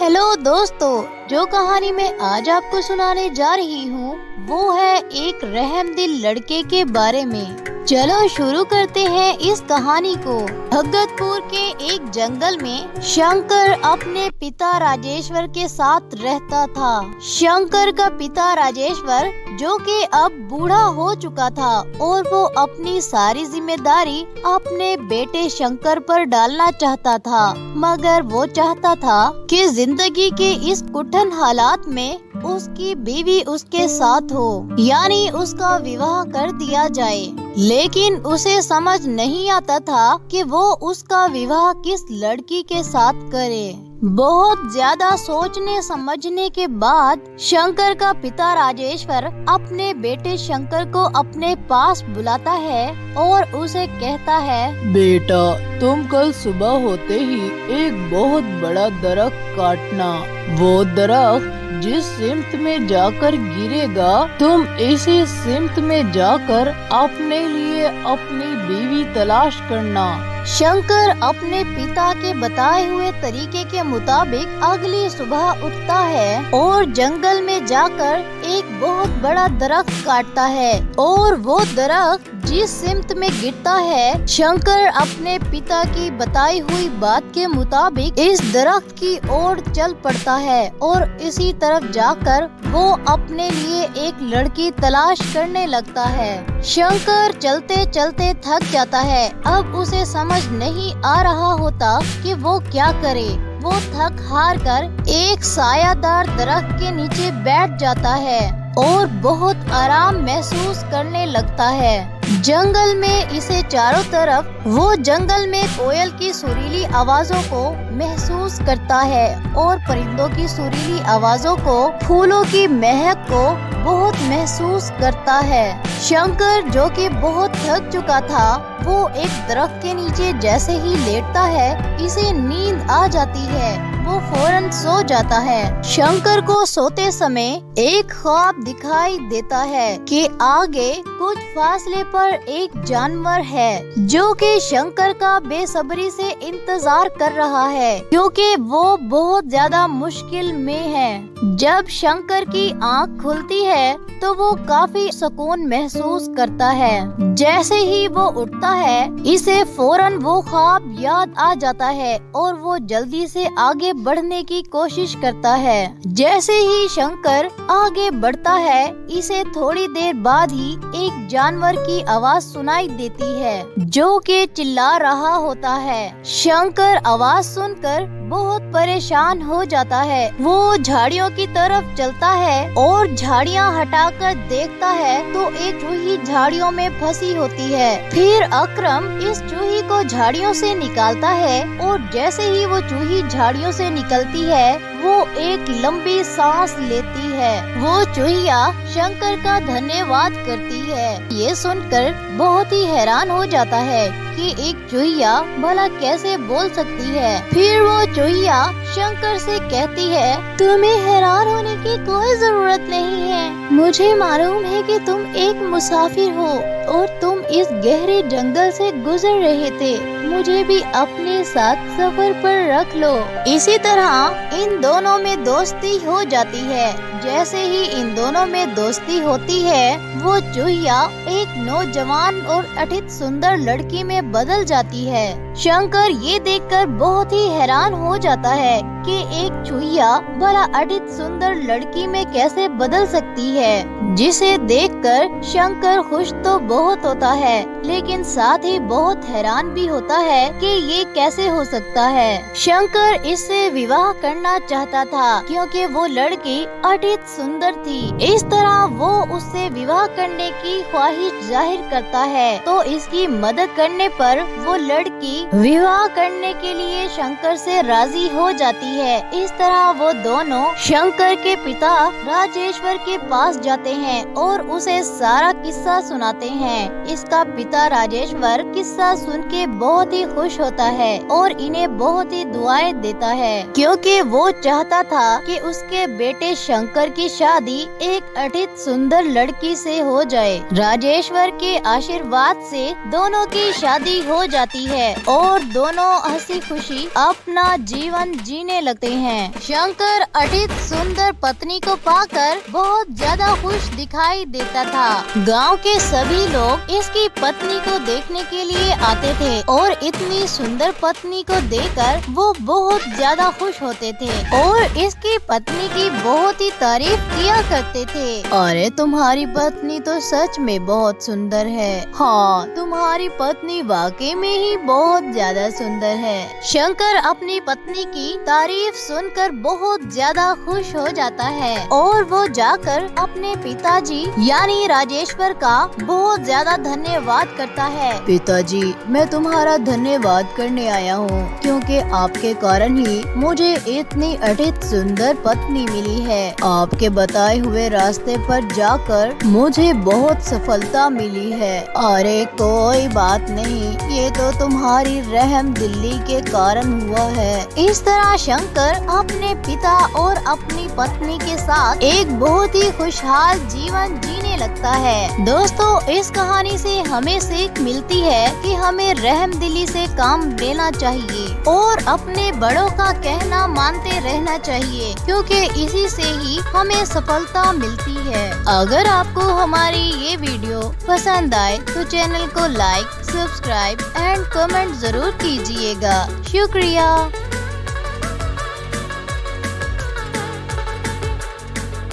Hello दोस्तों, जो कहानी मैं आज आपको सुनाने जा रही हूँ वो है एक रहमदिल लड़के के बारे में। चलो शुरू करते हैं इस कहानी को। भगतपुर के एक जंगल में शंकर अपने पिता राजेश्वर के साथ रहता था। शंकर का पिता राजेश्वर जो कि अब बूढ़ा हो चुका था और वो अपनी सारी जिम्मेदारी अपने बेटे शंकर पर डालना चाहता था, मगर वो चाहता था कि जिंदगी के इस कठिन हालात में उसकी बीवी उसके साथ हो, यानी उसका विवाह कर दिया जाए। लेकिन उसे समझ नहीं आता था कि वो उसका विवाह किस लड़की के साथ करे। बहुत ज्यादा सोचने समझने के बाद शंकर का पिता राजेश्वर अपने बेटे शंकर को अपने पास बुलाता है और उसे कहता है, बेटा, तुम कल सुबह होते ही एक बहुत बड़ा दरख्त काटना। वो दरख्त जिस सिमत में जाकर गिरेगा, तुम इसी सिमत में जाकर अपने लिए अपनी बीवी तलाश करना। शंकर अपने पिता के बताए हुए तरीके के मुताबिक अगली सुबह उठता है और जंगल में जाकर एक बहुत बड़ा दरख्त काटता है और वो दरख्त जिस सिमत में गिरता है, शंकर अपने पिता की बताई हुई बात के मुताबिक इस दरख्त की ओर चल पड़ता है और इसी तरफ जाकर वो अपने लिए एक लड़की तलाश करने लगता है। शंकर चलते चलते थक जाता है। अब उसे समझ नहीं आ रहा होता कि वो क्या करे। वो थक हार कर एक सायादार दरख्त के नीचे बैठ जाता है और बहुत आराम महसूस करने लगता है। जंगल में इसे चारों तरफ वो जंगल में कोयल की सुरीली आवाजों को महसूस करता है और परिंदों की सुरीली आवाजों को, फूलों की महक को बहुत महसूस करता है। शंकर जो कि बहुत थक चुका था, वो एक दरख्त के नीचे जैसे ही लेटता है, इसे नींद आ जाती है। वो फौरन सो जाता है। शंकर को सोते समय एक ख्वाब दिखाई देता है कि आगे कुछ फासले पर एक जानवर है जो कि शंकर का बेसब्री से इंतजार कर रहा है, क्योंकि वो बहुत ज्यादा मुश्किल में है। जब शंकर की आंख खुलती है तो वो काफी सुकून महसूस करता है। जैसे ही वो उठता है, इसे फौरन वो ख्वाब याद आ जाता है और वो जल्दी से आगे बढ़ने की कोशिश करता है। जैसे ही शंकर आगे बढ़ता है, इसे थोड़ी देर बाद ही एक जानवर की आवाज सुनाई देती है जो कि चिल्ला रहा होता है। शंकर आवाज सुनकर बहुत परेशान हो जाता है। वो झाड़ियों की तरफ चलता है और झाड़ियाँ हटाकर देखता है तो एक चूही झाड़ियों में फंसी होती है। फिर अकरम इस चूही को झाड़ियों से निकालता है और जैसे ही वो चूही झाड़ियों से निकलती है, वो एक लंबी सांस लेती है। वो चूहिया शंकर का धन्यवाद करती है। ये सुनकर बहुत ही हैरान हो जाता है कि एक चूहिया भला कैसे बोल सकती है। फिर वो चूहिया शंकर से कहती है, तुम्हें हैरान होने की कोई जरूरत नहीं है। मुझे मालूम है कि तुम एक मुसाफिर हो और तुम इस गहरे जंगल से गुजर रहे थे। मुझे भी अपने साथ सफर पर रख लो। इसी तरह इन दोनों में दोस्ती हो जाती है। जैसे ही इन दोनों में दोस्ती होती है, वो चूहिया एक नौजवान और अतित सुंदर लड़की में बदल जाती है। शंकर ये देखकर बहुत ही हैरान हो जाता है कि एक चूहिया भला अतित सुंदर लड़की में कैसे बदल सकती है। जिसे देखकर शंकर खुश तो बहुत होता है, लेकिन साथ ही बहुत हैरान भी होता है कि ये कैसे हो सकता है। शंकर इससे विवाह करना चाहता था क्योंकि वो लड़की अतित सुंदर थी। इस तरह वो उससे विवाह करने की ख्वाहिश जाहिर करता है, तो इसकी मदद करने पर वो लड़की विवाह करने के लिए शंकर से राजी हो जाती है। इस तरह वो दोनों शंकर के पिता राजेश्वर के पास जाते हैं और उसे सारा किस्सा सुनाते हैं। इसका पिता राजेश्वर किस्सा सुन के बहुत ही खुश होता है और इन्हें बहुत ही दुआएं देता है, क्योंकि वो चाहता था कि उसके बेटे शंकर की शादी एक अतित सुंदर लड़की से हो जाए। राजेश्वर के आशीर्वाद से दोनों की शादी हो जाती है और दोनों हंसी खुशी अपना जीवन जीने लगते हैं। शंकर अटित सुंदर पत्नी को पाकर बहुत ज्यादा खुश दिखाई देता था। गांव के सभी लोग इसकी पत्नी को देखने के लिए आते थे और इतनी सुंदर पत्नी को देखकर वो बहुत ज्यादा खुश होते थे और इसकी पत्नी की बहुत ही तारीफ किया करते थे। अरे तुम्हारी पत्नी तो सच में बहुत सुंदर है। हाँ, तुम्हारी पत्नी वाकई में ही बहुत ज्यादा सुंदर है। शंकर अपनी पत्नी की तारीफ सुनकर बहुत ज्यादा खुश हो जाता है और वो जाकर अपने पिताजी यानी राजेश्वर का बहुत ज्यादा धन्यवाद करता है। पिताजी, मैं तुम्हारा धन्यवाद करने आया हूँ क्योंकि आपके कारण ही मुझे इतनी अटित सुंदर पत्नी मिली है। आपके बताए हुए रास्ते पर जाकर मुझे बहुत सफलता मिली है। अरे कोई बात नहीं, ये तो तुम्हारी रहम दिली के कारण हुआ है। इस तरह शंकर अपने पिता और अपनी पत्नी के साथ एक बहुत ही खुशहाल जीवन जीने लगता है। दोस्तों, इस कहानी से हमें सीख मिलती है कि हमें रहम दिली से काम लेना चाहिए और अपने बड़ों का कहना मानते रहना चाहिए क्योंकि इसी से ही हमें सफलता मिलती है। अगर आपको हमारी ये वीडियो पसंद आए तो चैनल को लाइक, सब्सक्राइब एंड कमेंट जरूर कीजिएगा। शुक्रिया।